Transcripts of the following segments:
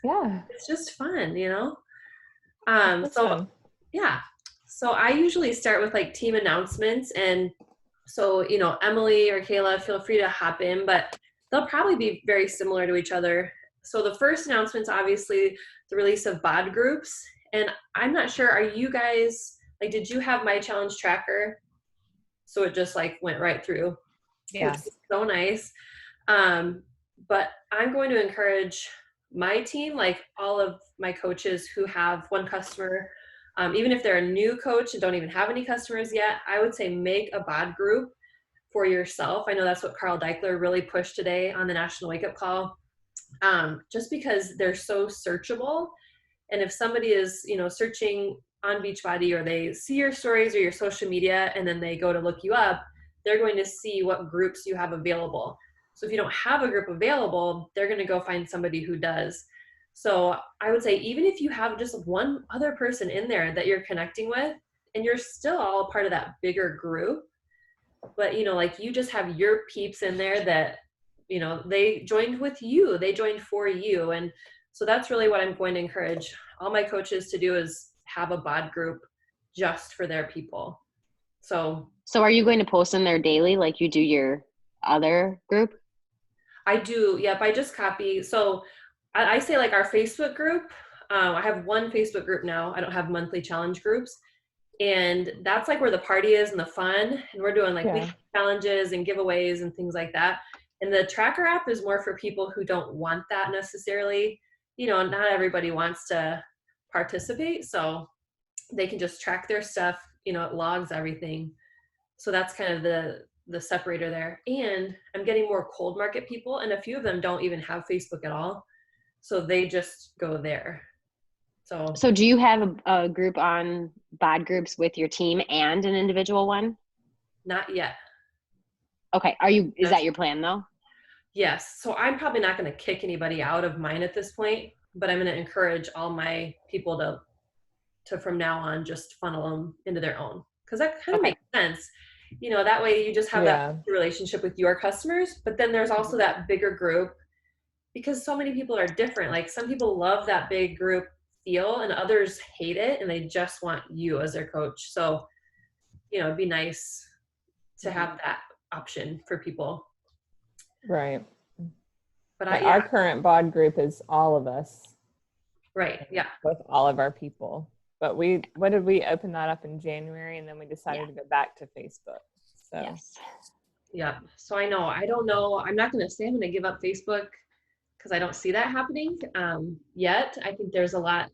Yeah. It's just fun, That's So fun. yeah. So I usually start with like team announcements. And so, Emily or Kayla, feel free to hop in, but they'll probably be very similar to each other. So the first announcement's obviously the release of bod groups. And I'm not sure, are you guys, like, did you have my challenge tracker? So it just like went right through, which Yeah. is so nice. Um, but I'm going to encourage my team, like all of my coaches who have one customer, even if they're a new coach and don't even have any customers yet, I would say make a bod group for yourself. I know that's what Carl Deichler really pushed today on the National Wake Up Call, just because they're so searchable. And if somebody is, searching on Beachbody, or they see your stories or your social media and then they go to look you up, they're going to see what groups you have available. So if you don't have a group available, they're going to go find somebody who does. So I would say, even if you have just one other person in there that you're connecting with, and you're still all part of that bigger group, but like, you just have your peeps in there that, they joined with you, they joined for you. And so that's really what I'm going to encourage all my coaches to do, is have a bod group just for their people. So are you going to post in there daily like you do your other group? I do. Yep. I just copy. So I say, like, our Facebook group, I have one Facebook group now. I don't have monthly challenge groups. And that's like where the party is and the fun. And we're doing like weekly challenges and giveaways and things like that. And the tracker app is more for people who don't want that necessarily. Not everybody wants to participate. So they can just track their stuff, it logs everything. So that's kind of the separator there. And I'm getting more cold market people, and a few of them don't even have Facebook at all. So they just go there. So do you have a group on bod groups with your team and an individual one? Not yet. Okay. Is that your plan though? Yes. So I'm probably not going to kick anybody out of mine at this point, but I'm going to encourage all my people to from now on just funnel them into their own, because that kind of makes sense. That way you just have that relationship with your customers, but then there's also that bigger group, because so many people are different. Like, some people love that big group feel and others hate it and they just want you as their coach. So, it'd be nice to have that option for people. Right. But our current bod group is all of us. Right. Yeah. With all of our people. But what did we open that up in January, and then we decided to go back to Facebook. So yes. Yeah. So I don't know. I'm not going to say I'm going to give up Facebook, because I don't see that happening yet. I think there's a lot,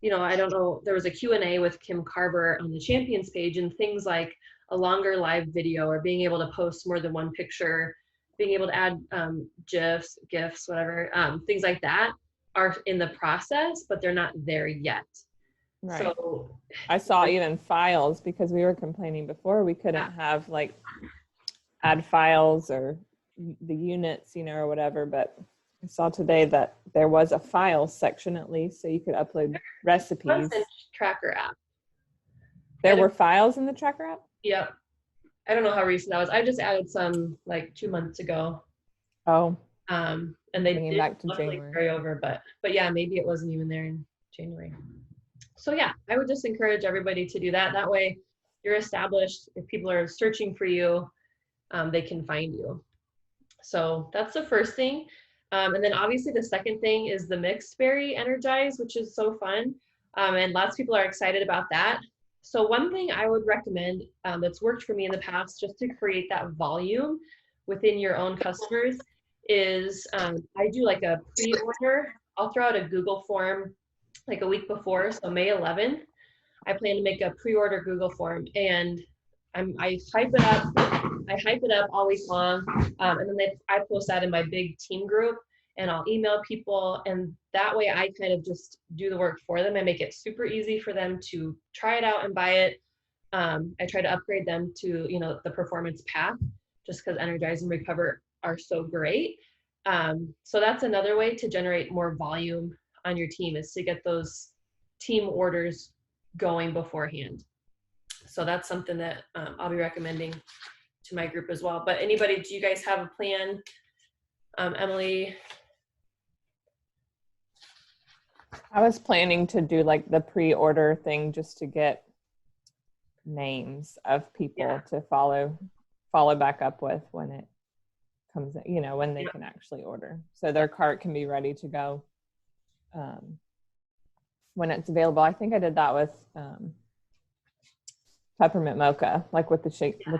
I don't know. There was a Q&A with Kim Carver on the Champions page, and things like a longer live video, or being able to post more than one picture, being able to add GIFs, whatever, things like that are in the process, but they're not there yet. Right. So I saw even files, because we were complaining before we couldn't have like add files or the units, or whatever, but I saw today that there was a file section at least, so you could upload recipes. Tracker app. There were files in the tracker app? Yep. I don't know how recent that was. I just added some like 2 months ago. Oh. And they did back to January. Carry over, but yeah, maybe it wasn't even there in January. So yeah, I would just encourage everybody to do that. That way you're established. If people are searching for you, they can find you. So that's the first thing. And then obviously the second thing is the mixed berry energize, which is so fun. And lots of people are excited about that. So one thing I would recommend that's worked for me in the past, just to create that volume within your own customers, is I do like a pre-order. I'll throw out a Google form like a week before. So May 11th, I plan to make a pre-order Google form, and I hype it up. I hype it up all week long, and then I post that in my big team group, and I'll email people, and that way I kind of just do the work for them. I make it super easy for them to try it out and buy it. I try to upgrade them to the performance path, just because Energize and Recover are so great. So that's another way to generate more volume on your team, is to get those team orders going beforehand. So that's something that I'll be recommending to my group as well. But anybody, do you guys have a plan? Emily? I was planning to do like the pre-order thing just to get names of people to follow back up with when it comes, when they can actually order. So their cart can be ready to go when it's available. I think I did that with peppermint mocha, like with the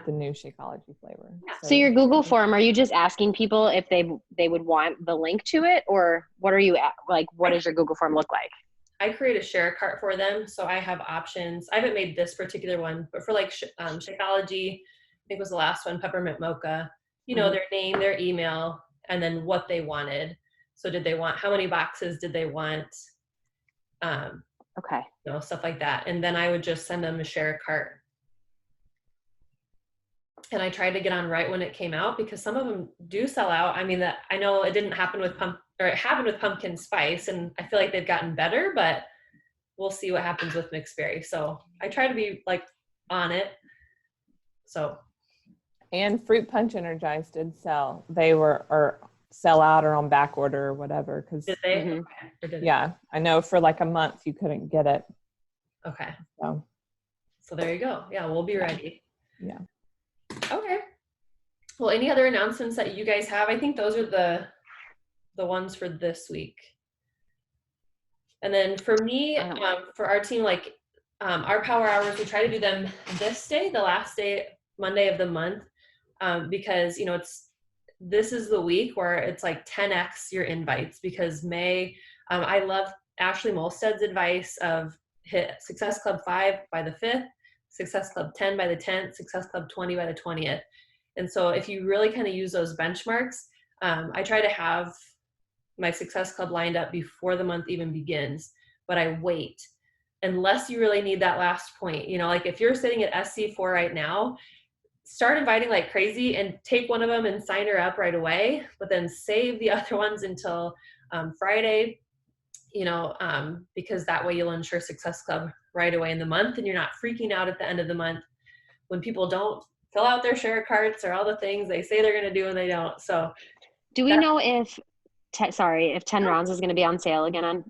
new Shakeology flavor. So your Google form, are you just asking people if they would want the link to it, or what are you like? What does your Google form look like? I create a share cart for them, so I have options. I haven't made this particular one, but for like Shakeology, I think was the last one, peppermint mocha. Their name, their email, and then what they wanted. So did they want, how many boxes did they want? Okay. Stuff like that. And then I would just send them a share cart. And I tried to get on right when it came out, because some of them do sell out. I mean, that I know it didn't happen with it happened with pumpkin spice, and I feel like they've gotten better, but we'll see what happens with mixed berry. So I try to be like on it. So. And fruit punch energized did sell. They or sell out or on back order or whatever. Cause did they? Okay. Yeah, I know for like a month you couldn't get it. Okay. So there you go. Yeah, we'll be ready. Yeah. Okay. Well, any other announcements that you guys have? I think those are the ones for this week. And then for me, for our team, like our power hours, we try to do them this day, the last day, Monday of the month, because this is the week where it's like 10x your invites, because May, I love Ashley Molsted's advice of hit Success Club 5 by the 5th, Success Club 10 by the 10th, Success Club 20 by the 20th. And so if you really kind of use those benchmarks, I try to have my Success Club lined up before the month even begins, but I wait unless you really need that last point. Like if you're sitting at SC4 right now, start inviting like crazy and take one of them and sign her up right away, but then save the other ones until Friday, because that way you'll ensure Success Club right away in the month, and you're not freaking out at the end of the month when people don't fill out their share carts or all the things they say they're going to do and they don't. So do we know if 10 rounds is going to be on sale again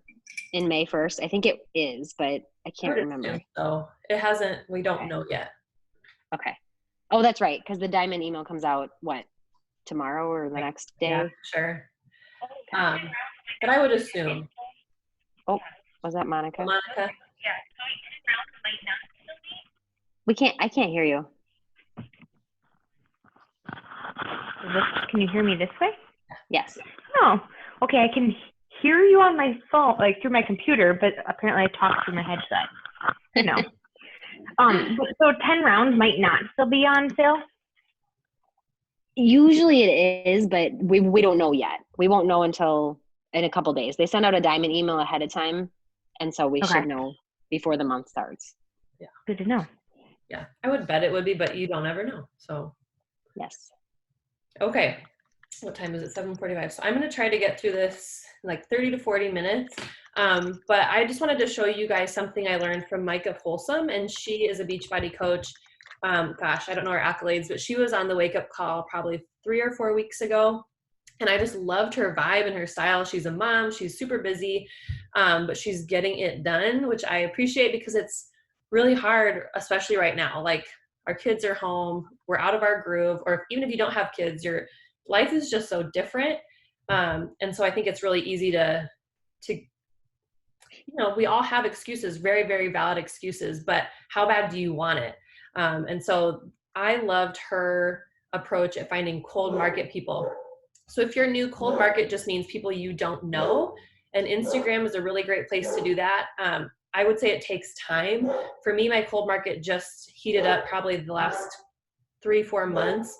in May 1st? I think it is, but I can't remember. So it hasn't, we don't know yet. Okay. Oh, that's right. Because the diamond email comes out tomorrow or the next day? Yeah, sure. But I would assume. Oh, was that Monica? Monica. Yeah, so 10 rounds might not still be. I can't hear you. Can you hear me this way? Yes. Oh, okay. I can hear you on my phone, like through my computer, but apparently I talk through my headset. I know. So 10 rounds might not still be on sale? Usually it is, but we don't know yet. We won't know until in a couple days. They send out a diamond email ahead of time, and so we should know before the month starts. Yeah. Good to know. Yeah, I would bet it would be, but you don't ever know. So. Yes. Okay. What time is it? 7:45. So I'm going to try to get through this in like 30 to 40 minutes. But I just wanted to show you guys something I learned from Micah Folsom, and she is a Beachbody coach. Gosh, I don't know her accolades, but she was on the Wake Up Call probably 3 or 4 weeks ago. And I just loved her vibe and her style. She's a mom. She's super busy, but she's getting it done, which I appreciate because it's really hard, especially right now. Like our kids are home, we're out of our groove, or even if you don't have kids, your life is just so different. And so I think it's really easy to we all have excuses, very, very valid excuses, but how bad do you want it? And so I loved her approach at finding cold market people. So if you're new, cold market just means people you don't know. And Instagram is a really great place to do that. I would say it takes time. For me, my cold market just heated up probably the last 3-4 months.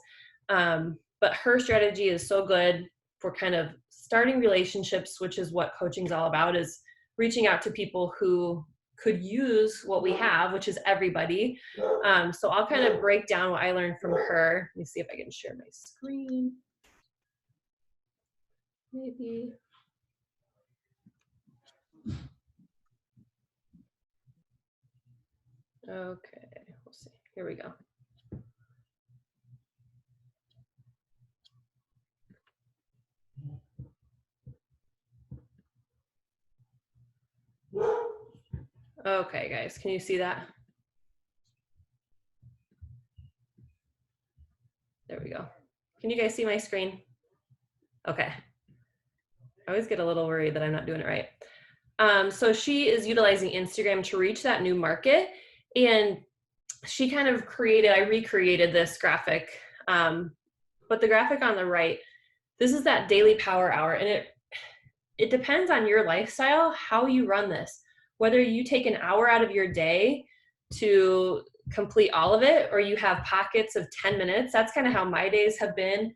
But her strategy is so good for kind of starting relationships, which is what coaching is all about, is reaching out to people who could use what we have, which is everybody. So I'll kind of break down what I learned from her. Let me see if I can share my screen. Maybe. Okay, we'll see. Here we go. Okay, guys, can you see that? There we go. Can you guys see my screen? Okay. I always get a little worried that I'm not doing it right. So she is utilizing Instagram to reach that new market. And she kind of I recreated this graphic. But the graphic on the right, this is that daily power hour. And it depends on your lifestyle, how you run this. Whether you take an hour out of your day to complete all of it, or you have pockets of 10 minutes. That's kind of how my days have been.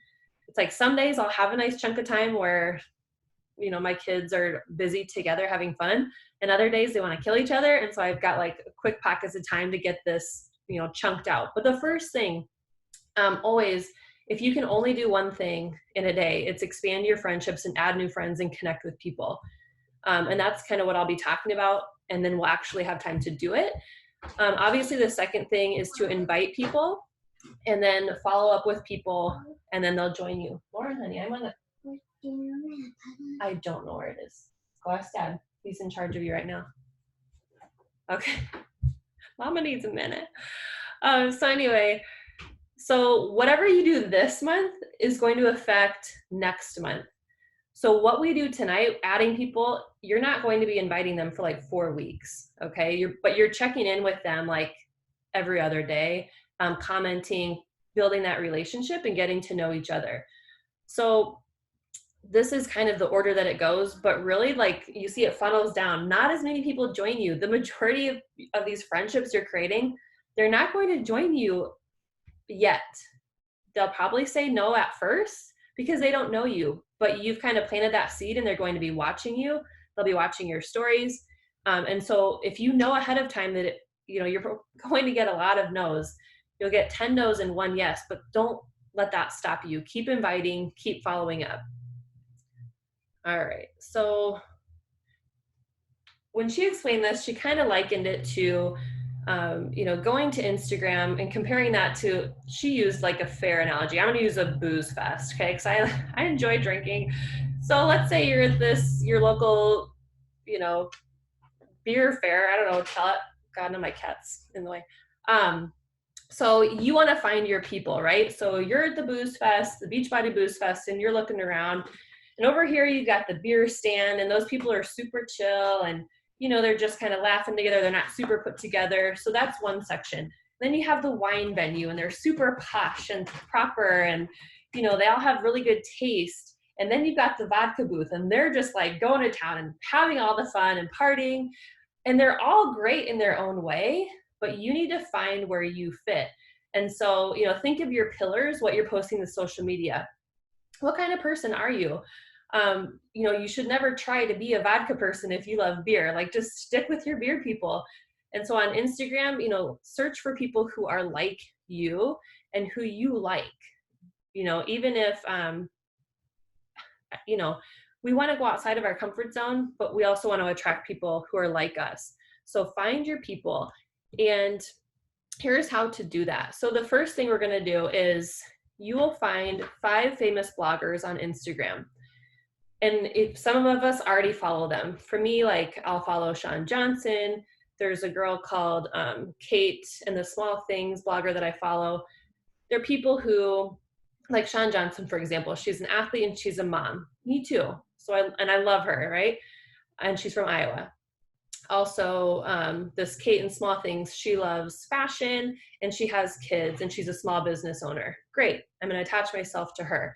It's like some days I'll have a nice chunk of time where, you know, my kids are busy together having fun, and other days they want to kill each other. And so I've got like quick pockets of time to get this, you know, chunked out. But the first thing, always, if you can only do one thing in a day, it's expand your friendships and add new friends and connect with people. And that's kind of what I'll be talking about. And then we'll actually have time to do it. Obviously, the second thing is to invite people and then follow up with people, and then they'll join you. Lauren, honey, I don't know where it is. Go ask Dad. He's in charge of you right now. Okay. Mama needs a minute. So anyway, so whatever you do this month is going to affect next month. So what we do tonight, adding people, you're not going to be inviting them for like 4 weeks, okay? But you're checking in with them like every other day, commenting, building that relationship and getting to know each other. So this is kind of the order that it goes, but really, like, you see it funnels down. Not as many people join you. The majority of these friendships you're creating, they're not going to join you yet. They'll probably say no at first because they don't know you, but you've kind of planted that seed and they're going to be watching you. They'll be watching your stories. And so if you know ahead of time that, you're going to get a lot of no's, you'll get 10 no's and 1 yes, but don't let that stop you. Keep inviting, keep following up. All right, so when she explained this, she kind of likened it to, going to Instagram and comparing that to, she used like a fair analogy. I'm gonna use a booze fest, okay? Because I enjoy drinking. So let's say you're at your local, beer fair. I don't know, God, no, my cat's in the way. So you want to find your people, right? So you're at the booze fest, the Beachbody Booze Fest, and you're looking around. And over here, you got the beer stand, and those people are super chill, and they're just kind of laughing together. They're not super put together. So that's one section. Then you have the wine venue, and they're super posh and proper, and they all have really good taste. And then you've got the vodka booth, and they're just like going to town and having all the fun and partying. And they're all great in their own way, but you need to find where you fit. And so, think of your pillars, what you're posting to social media. What kind of person are you? You should never try to be a vodka person if you love beer. Like, just stick with your beer people. And so on Instagram, search for people who are like you and who you like. Even if, we want to go outside of our comfort zone, but we also want to attract people who are like us. So find your people. And here's how to do that. So the first thing we're going to do is you will find 5 famous bloggers on Instagram. And some of us already follow them. For me, like, I'll follow Shawn Johnson. There's a girl called Kate and the Small Things blogger that I follow. They're people who, like Shawn Johnson, for example, she's an athlete and she's a mom. Me too. So I love her, right? And she's from Iowa. Also, this Kate and Small Things, she loves fashion and she has kids and she's a small business owner. Great. I'm going to attach myself to her.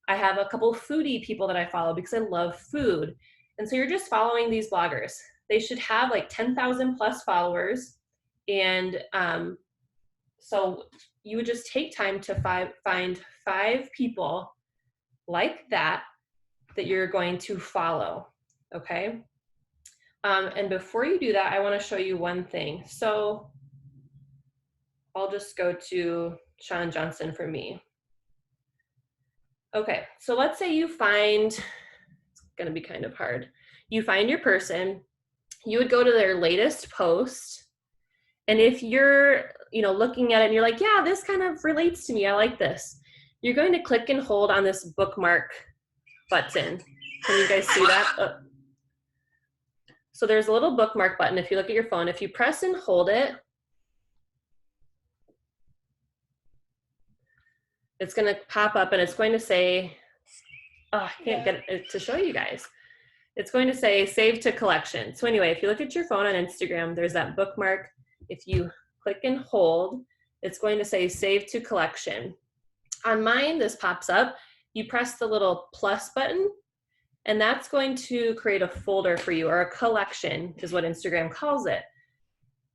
I have a couple foodie people that I follow because I love food. And so you're just following these bloggers. They should have like 10,000 plus followers. And so you would just take time to find 5 people like that you're going to follow, okay? And before you do that, I want to show you one thing. So I'll just go to Shawn Johnson for me. Okay, so let's say you find, it's going to be kind of hard. You find your person, you would go to their latest post. And if you're, looking at it and you're like, yeah, this kind of relates to me, I like this. You're going to click and hold on this bookmark button. Can you guys see that? Oh. So there's a little bookmark button. If you look at your phone, if you press and hold it, it's going to pop up and it's going to say, oh, I can't get it to show you guys. It's going to say save to collection. So anyway, if you look at your phone on Instagram, there's that bookmark. If you click and hold, it's going to say save to collection. On mine, this pops up. You press the little plus button, and that's going to create a folder for you, or a collection is what Instagram calls it.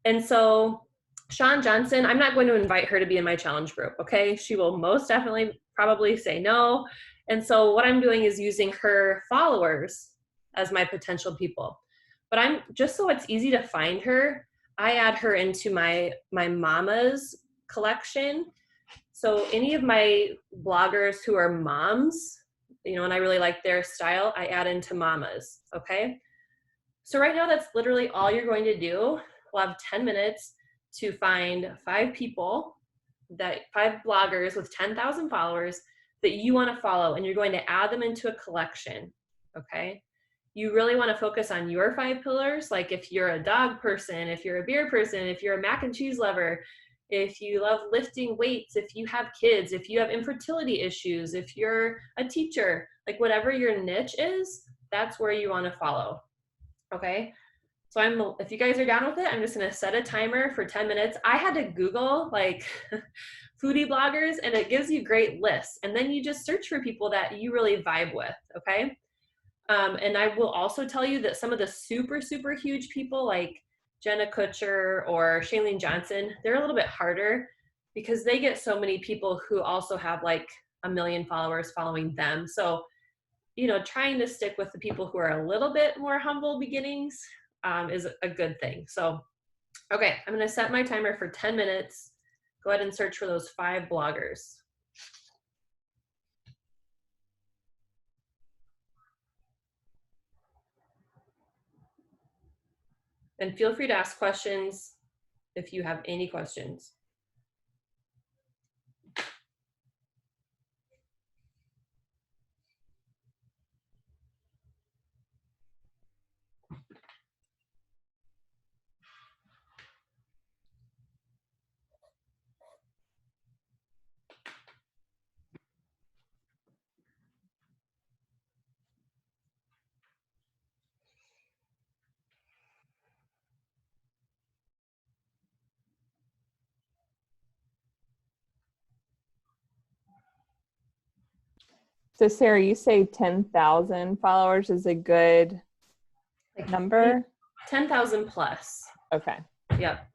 And so Shawn Johnson, I'm not going to invite her to be in my challenge group, okay? She will most definitely probably say no. And so what I'm doing is using her followers as my potential people. But I'm just, so it's easy to find her, I add her into my mama's collection. So any of my bloggers who are moms, you know, and I really like their style, I add into mamas, okay? So right now, that's literally all you're going to do. We'll have 10 minutes to find 5 people, 5 bloggers with 10,000 followers that you want to follow, and you're going to add them into a collection, okay? You really want to focus on your 5 pillars, like if you're a dog person, if you're a beer person, if you're a mac and cheese lover, if you love lifting weights, if you have kids, if you have infertility issues, if you're a teacher, like whatever your niche is, that's where you want to follow, okay? So if you guys are down with it, I'm just going to set a timer for 10 minutes. I had to Google like foodie bloggers, and it gives you great lists. And then you just search for people that you really vibe with, okay? And I will also tell you that some of the super, super huge people like Jenna Kutcher or Shailene Johnson, they're a little bit harder because they get so many people who also have like 1 million followers following them. So, you know, trying to stick with the people who are a little bit more humble beginnings is a good thing. So, okay, I'm going to set my timer for 10 minutes. Go ahead and search for those 5 bloggers. And feel free to ask questions if you have any questions. So Sarah, you say 10,000 followers is a good number? 10,000 plus. Okay. Yep.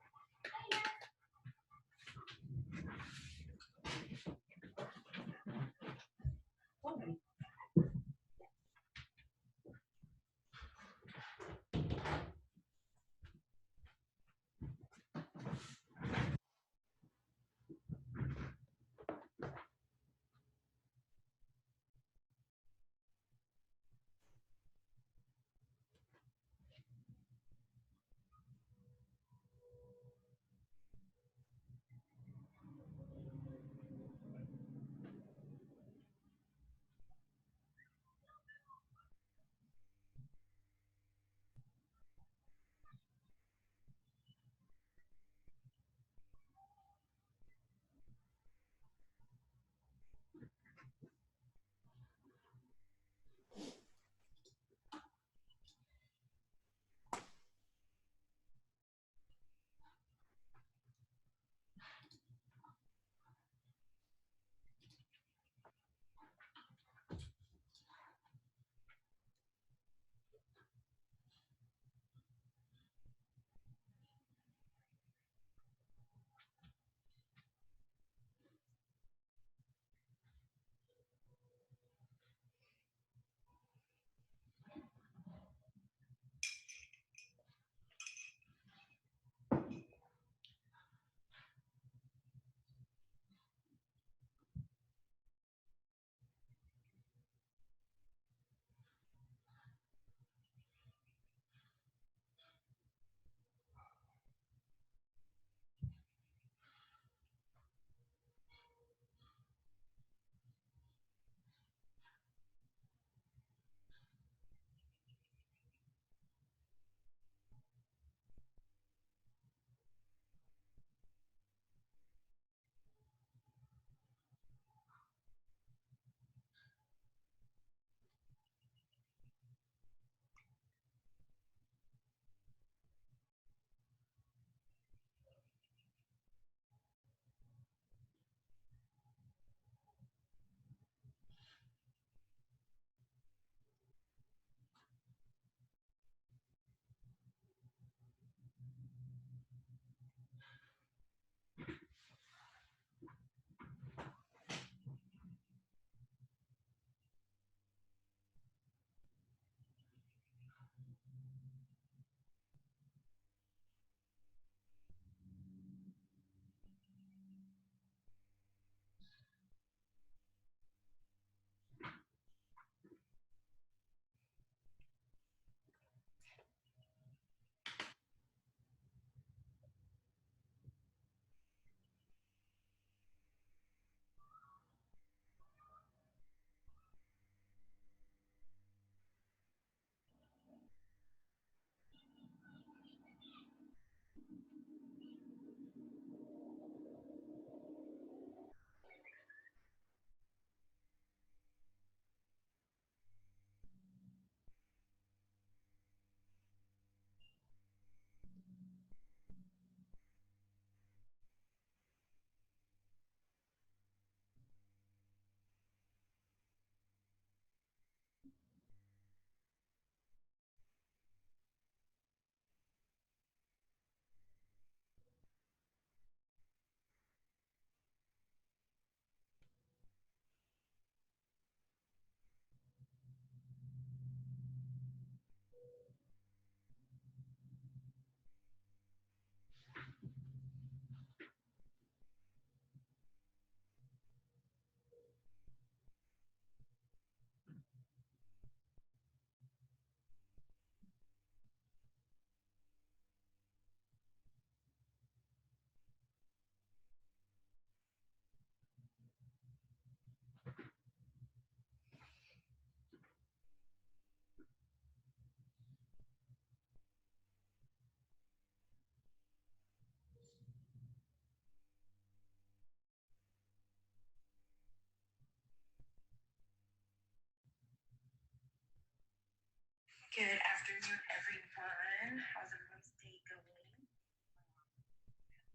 Good afternoon, everyone. How's everyone's day going?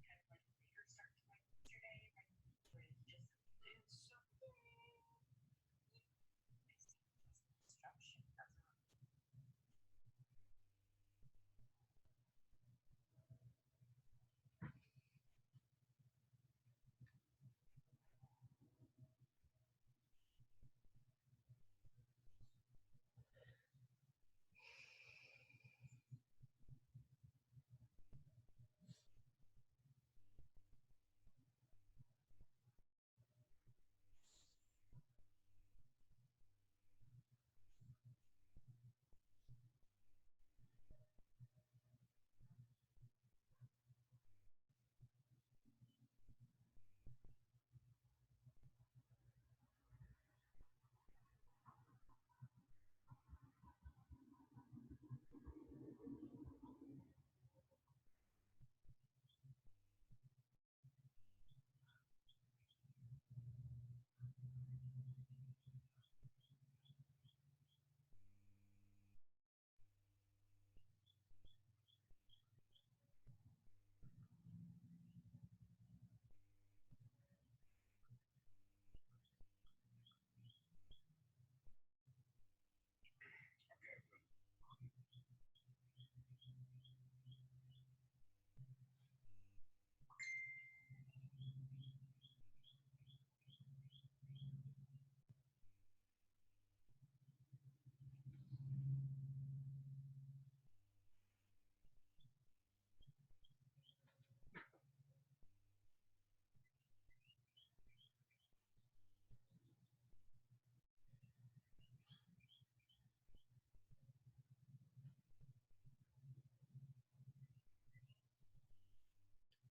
Kind of like a later start to my yesterday. With just instruction.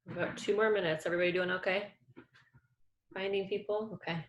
That's what About 2 more minutes. Everybody doing okay? Finding people? Okay.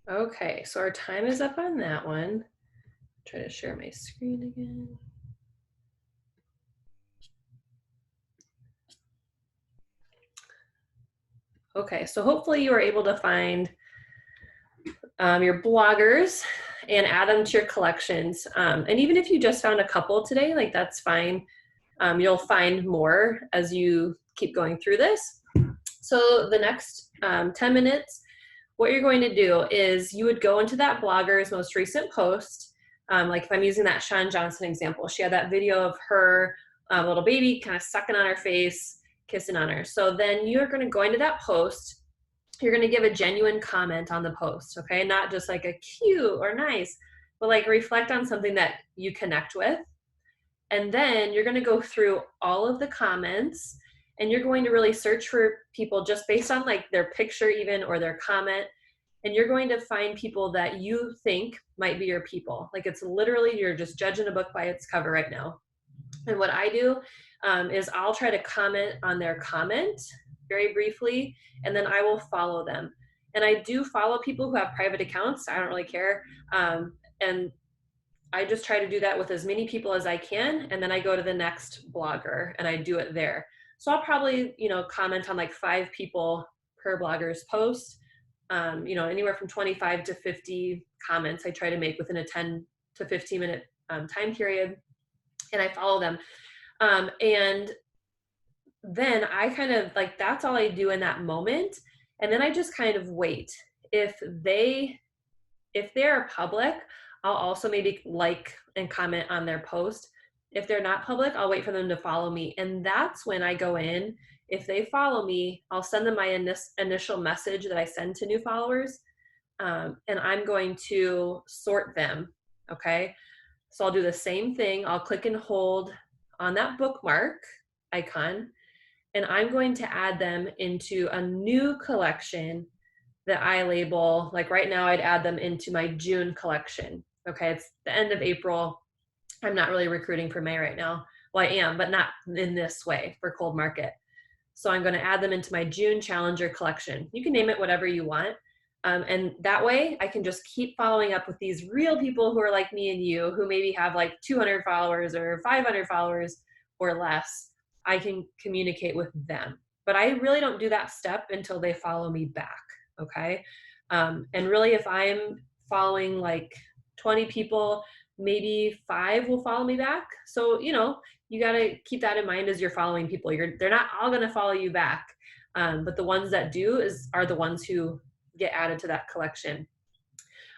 Okay, so our time is up on that one. Try to share my screen again. Okay, so hopefully you were able to find your bloggers and add them to your collections. And even if you just found a couple today, like that's fine. You'll find more as you keep going through this. So the next 10 minutes, what you're going to do is you would go into that blogger's most recent post. Like if I'm using that Shawn Johnson example, she had that video of her little baby kind of sucking on her face, kissing on her. So then you're going to go into that post. You're going to give a genuine comment on the post, okay? Not just like a cute or nice, but like reflect on something that you connect with. And then you're going to go through all of the comments and you're going to really search for people just based on like their picture even or their comment. And you're going to find people that you think might be your people. Like it's literally, you're just judging a book by its cover right now. And what I do is I'll try to comment on their comment very briefly, and then I will follow them. And I do follow people who have private accounts. I don't really care. And I just try to do that with as many people as I can. And then I go to the next blogger and I do it there. So I'll probably, comment on like 5 people per blogger's post. Anywhere from 25 to 50 comments I try to make within a 10 to 15 minute time period. And I follow them. And then I kind of like, that's all I do in that moment. And then I just kind of wait. If they're public, I'll also maybe like and comment on their post. If they're not public, I'll wait for them to follow me. And that's when I go in. If they follow me, I'll send them my initial message that I send to new followers. And I'm going to sort them. Okay. So I'll do the same thing. I'll click and hold on that bookmark icon, and I'm going to add them into a new collection that I label, like right now I'd add them into my June collection. Okay, it's the end of April. I'm not really recruiting for May right now. Well, I am, but not in this way for cold market. So I'm going to add them into my June Challenger collection. You can name it whatever you want. And that way I can just keep following up with these real people who are like me and you, who maybe have like 200 followers or 500 followers or less. I can communicate with them. But I really don't do that step until they follow me back. Okay. And really, if I'm following like 20 people, maybe 5 will follow me back. So, you got to keep that in mind as you're following people. They're not all going to follow you back. But the ones that do are the ones who get added to that collection.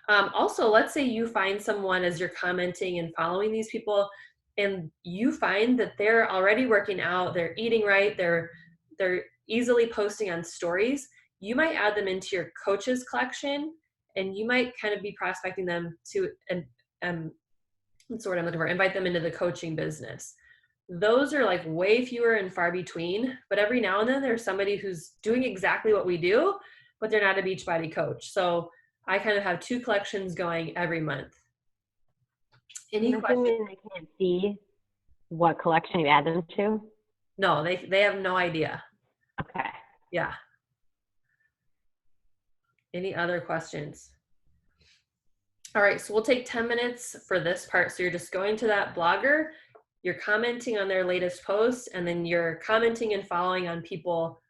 Also, let's say you find someone as you're commenting and following these people, and you find that they're already working out, they're eating right, they're easily posting on stories. You might add them into your coaches collection, and you might kind of be prospecting them to, that's the word I'm looking for, invite them into the coaching business. Those are like way fewer and far between, but every now and then there's somebody who's doing exactly what we do, but they're not a Beachbody coach. So I kind of have 2 collections going every month. Any questions? They can't see what collection you add them to? No, they have no idea. Okay. Yeah. Any other questions? All right, so we'll take 10 minutes for this part. So you're just going to that blogger, you're commenting on their latest post, and then you're commenting and following on people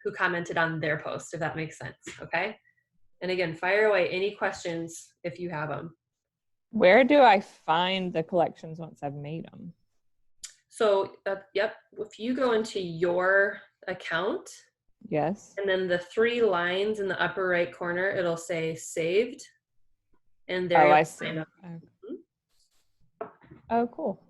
who commented on their post, if that makes sense, okay? And again, fire away any questions if you have them. Where do I find the collections once I've made them? So, yep, if you go into your account, Yes. and then the 3 lines in the upper right corner, it'll say saved. And there I you'll see. sign up. Oh, cool.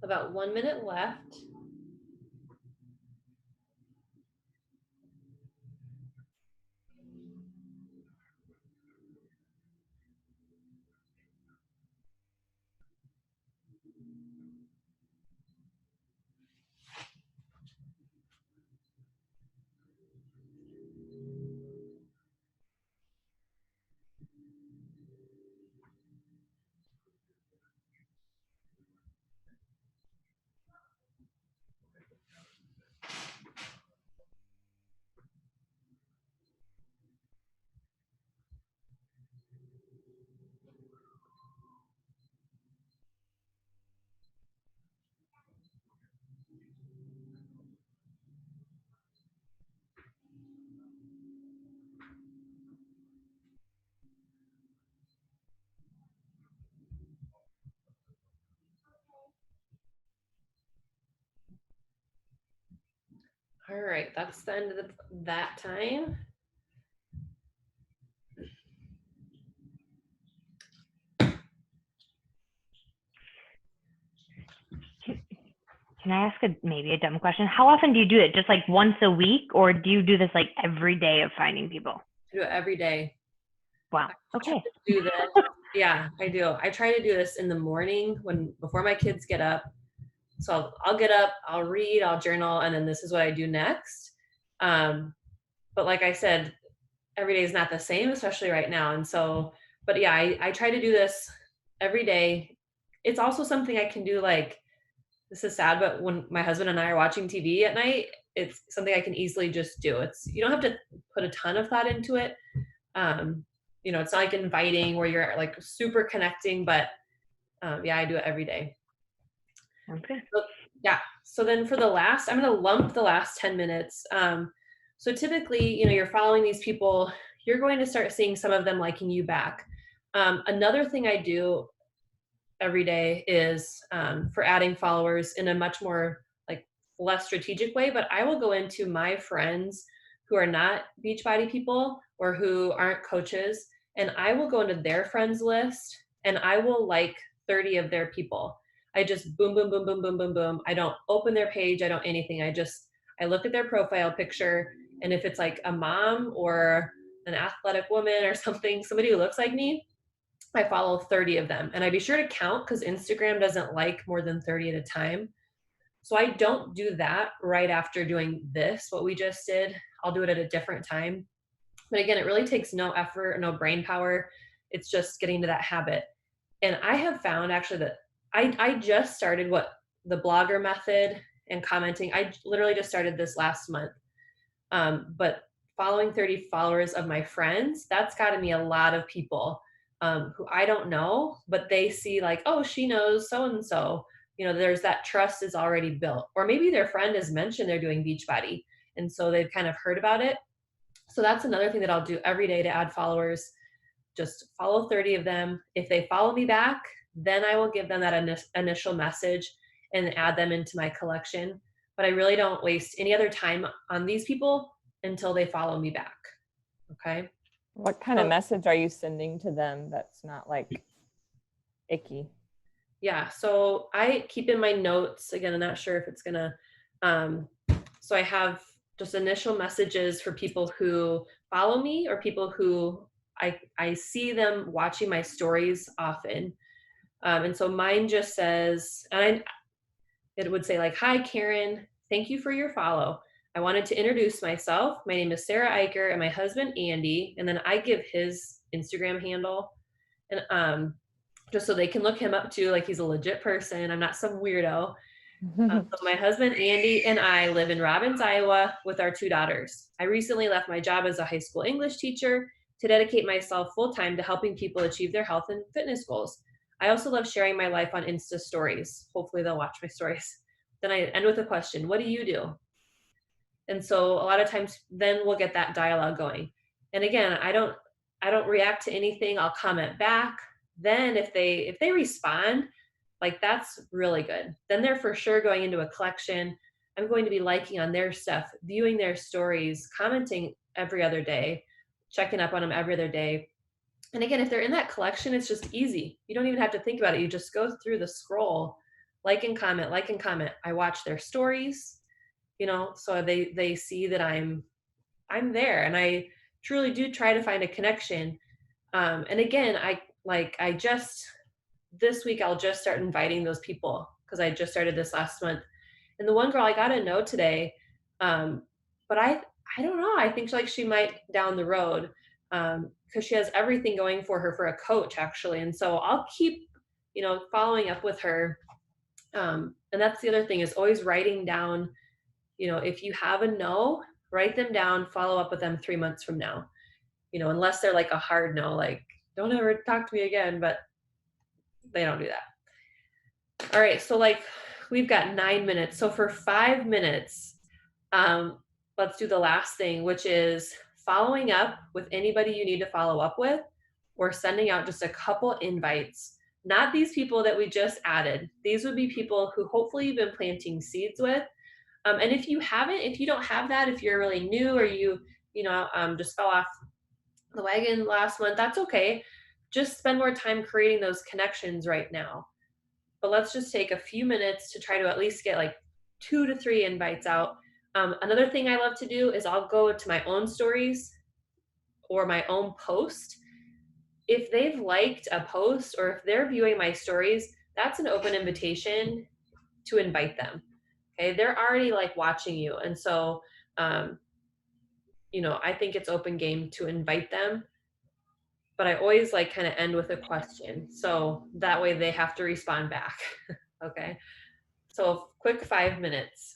About 1 minute left. All right, that's the end of that time. Can I ask maybe a dumb question? How often do you do it? Just like once a week, or do you do this like every day of finding people? I do it every day. Wow. Okay. Do this. Yeah, I do. I try to do this in the morning before my kids get up. So I'll get up, I'll read, I'll journal, and then this is what I do next. But like I said, every day is not the same, especially right now. And so, but yeah, I try to do this every day. It's also something I can do, like, this is sad, but when my husband and I are watching TV at night, it's something I can easily just do. You don't have to put a ton of thought into it. It's not like inviting where you're like super connecting, but yeah, I do it every day. Okay. So, yeah. So then for the last, I'm going to lump the last 10 minutes. So typically, you're following these people, you're going to start seeing some of them liking you back. Another thing I do every day is for adding followers in a much more less strategic way, but I will go into my friends who are not Beachbody people or who aren't coaches, and I will go into their friends list and I will like 30 of their people. I just boom, boom, boom, boom, boom, boom, boom. I don't open their page. I don't anything. I look at their profile picture, and if it's like a mom or an athletic woman or somebody who looks like me, I follow 30 of them. And I be sure to count because Instagram doesn't like more than 30 at a time. So I don't do that right after doing this, what we just did. I'll do it at a different time. But again, it really takes no effort, no brain power. It's just getting to that habit. And I have found actually that I just started the blogger method and commenting. I literally just started this last month. But following 30 followers of my friends, that's gotten me a lot of people who I don't know, but they see like, oh, she knows so-and-so. There's that trust is already built. Or maybe their friend has mentioned they're doing Beachbody, and so they've kind of heard about it. So that's another thing that I'll do every day to add followers. Just follow 30 of them. If they follow me back, then I will give them that initial message and add them into my collection. But I really don't waste any other time on these people until they follow me back. Okay. What kind of message are you sending to them that's not like icky? Yeah. So I keep in my notes, again, I'm not sure if it's going to, so I have just initial messages for people who follow me or people who I see them watching my stories often. And so mine just says, it would say like, hi, Karen, thank you for your follow. I wanted to introduce myself. My name is Sarah Eicher and my husband, Andy. And then I give his Instagram handle, and just so they can look him up too. Like, he's a legit person. I'm not some weirdo. So my husband, Andy, and I live in Robbins, Iowa with our 2 daughters. I recently left my job as a high school English teacher to dedicate myself full-time to helping people achieve their health and fitness goals. I also love sharing my life on Insta stories. Hopefully they'll watch my stories. Then I end with a question. What do you do? And so a lot of times then we'll get that dialogue going. And again, I don't react to anything. I'll comment back. Then if they respond, like, that's really good. Then they're for sure going into a collection. I'm going to be liking on their stuff, viewing their stories, commenting every other day, checking up on them every other day. And again, if they're in that collection, it's just easy. You don't even have to think about it. You just go through the scroll like and comment, like and comment. I watch their stories, so they see that I'm there, and I truly do try to find a connection. And again, I just this week I'll just start inviting those people because I just started this last month. And the one girl I got to know today, but I don't know. I think she might down the road because she has everything going for her for a coach actually. And so I'll keep following up with her. And that's the other thing is always writing down. If you have a no, write them down. Follow up with them 3 months from now. Unless they're like a hard no, like don't ever talk to me again. But they don't do that. All right, so we've got 9 minutes. So for 5 minutes, let's do the last thing, which is following up with anybody you need to follow up with, or sending out just a couple invites. Not these people that we just added. These would be people who hopefully you've been planting seeds with. And if you don't have that, if you're really new or you just fell off the wagon last month, that's okay. Just spend more time creating those connections right now. But let's just take a few minutes to try to at least get 2 to 3 invites out. Another thing I love to do is I'll go to my own stories or my own post. If they've liked a post or if they're viewing my stories, that's an open invitation to invite them. Okay, they're already watching you. And so, I think it's open game to invite them. But I always kind of end with a question. So that way they have to respond back. Okay. So quick 5 minutes.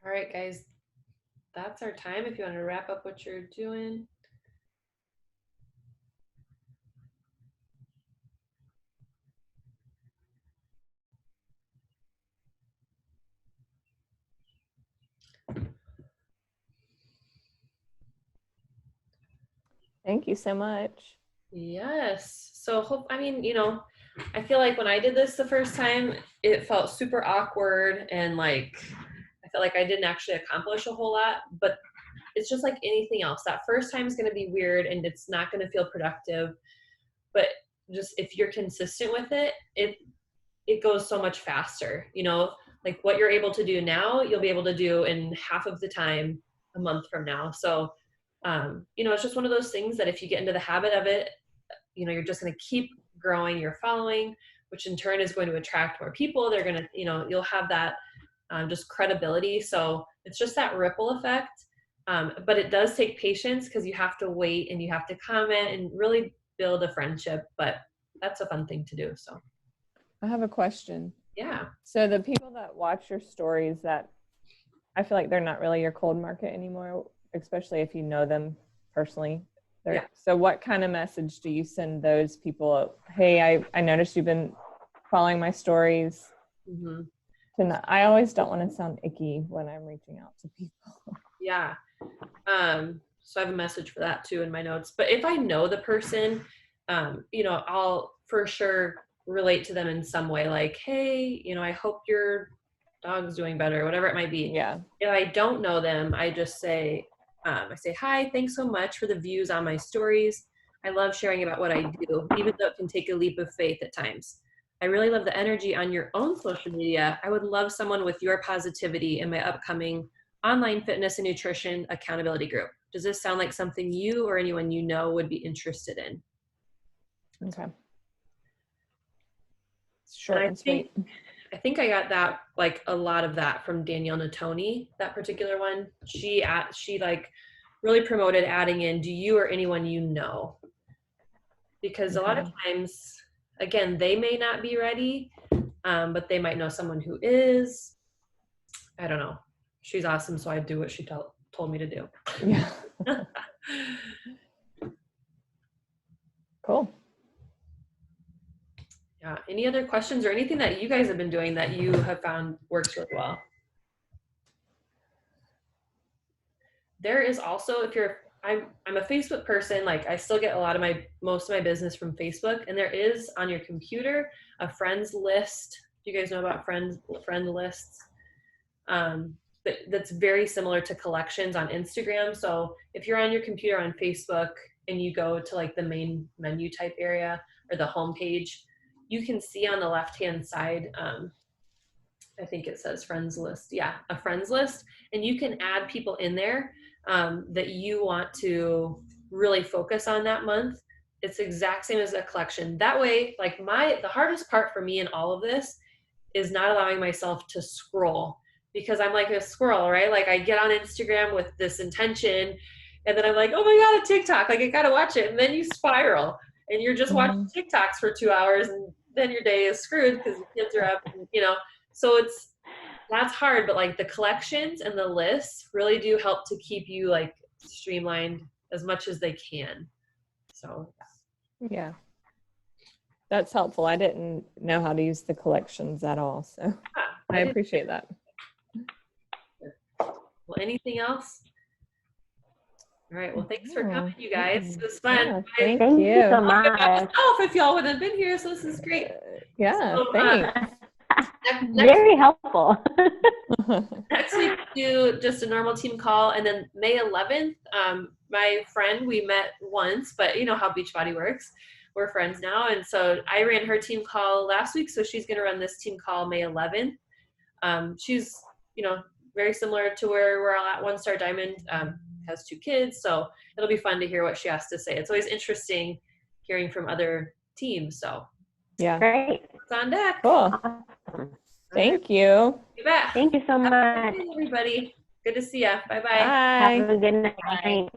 All right, guys, that's our time. If you want to wrap up what you're doing. Thank you so much. Yes. So I feel like when I did this the first time, it felt super awkward and like I felt like I didn't actually accomplish a whole lot, but it's just like anything else. That first time is going to be weird and it's not going to feel productive, but just if you're consistent with it, it goes so much faster. Like what you're able to do now, you'll be able to do in half of the time a month from now. So it's just one of those things that if you get into the habit of it, you're just going to keep growing your following, which in turn is going to attract more people. They're going to, you'll have that just credibility. So it's just that ripple effect. But it does take patience because you have to wait and you have to comment and really build a friendship. But that's a fun thing to do. So I have a question. yeah. So the people that watch your stories, that I feel like they're not really your cold market anymore, especially if you know them personally. Yeah. So what kind of message do you send those people? Hey, I noticed you've been following my stories. Mm-hmm. I always don't want to sound icky when I'm reaching out to people. Yeah. So I have a message for that too in my notes. But if I know the person, I'll for sure relate to them in some way, like, hey, I hope your dog's doing better, whatever it might be. Yeah. If I don't know them, I just say, hi, thanks so much for the views on my stories. I love sharing about what I do, even though it can take a leap of faith at times. I really love the energy on your own social media. I would love someone with your positivity in my upcoming online fitness and nutrition accountability group. Does this sound like something you or anyone you know would be interested in? Okay. Short and sweet. I think I got that, like a lot of that from Danielle Natoni, that particular one. She like really promoted adding in, do you or anyone you know? Because a lot of times, again, they may not be ready, but they might know someone who is. I don't know. She's awesome, so I do what she told me to do. Yeah. Cool. Yeah. Any other questions or anything that you guys have been doing that you have found works really well? There is also, I'm a Facebook person, like I still get most of my business from Facebook, and there is on your computer a friends list. Do you guys know about friend lists? That's very similar to collections on Instagram. So if you're on your computer on Facebook and you go to like the main menu type area or the home page, you can see on the left-hand side, I think it says friends list. Yeah, a friends list. And you can add people in there that you want to really focus on that month. It's the exact same as a collection. That way, like the hardest part for me in all of this is not allowing myself to scroll, because I'm like a squirrel, right? Like I get on Instagram with this intention and then I'm like, oh my God, a TikTok, like I gotta watch it. And then you spiral and you're just watching TikToks for 2 hours and then your day is screwed because the kids are up, and, so that's hard. But like the collections and the lists really do help to keep you like streamlined as much as they can. So yeah, that's helpful. I didn't know how to use the collections at all, so I appreciate that. Well, anything else? All right. Well, thanks for coming, you guys. It was fun. Yeah, Thank you so much. If y'all would have been here, so this is great. Yeah, So, thanks. Very helpful. Next week, do just a normal team call, and then May 11th, my friend, we met once, but you know how Beachbody works. We're friends now, and so I ran her team call last week, so she's going to run this team call May 11th. She's, very similar to where we're all at. One Star Diamond, has 2 kids, so it'll be fun to hear what she has to say. It's always interesting hearing from other teams. So Yeah. Great. it's on deck. Cool. Awesome. Thank you. You bet. Thank you so Have a good much. day, everybody. Good to see ya. Bye-bye. Bye. Have a good night.